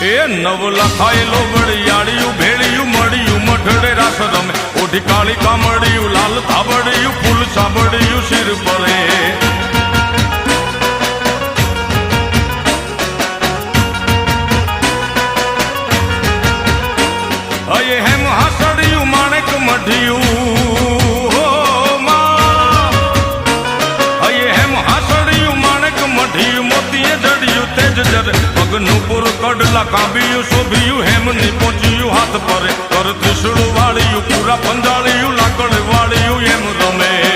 એ નવ લખાયેલો વળિયાળિયું ભેળિયું મળ્યું મઢડે રાસ રમે ઓઢી કાળી કામડિયું લાલ થાબડિયું ફૂલ સાબડિયું શિર પરે અયે હેમ હાસડિયું માણેક મઢિયું પગનું પૂર કડલા કાંબિયું શોભિયું હેમની પહોંચ્યું હાથ પરે કર ત્રિશુળ વાળિયું પૂરા પંજાળિયું લાકડ વાળિયું એમ રમે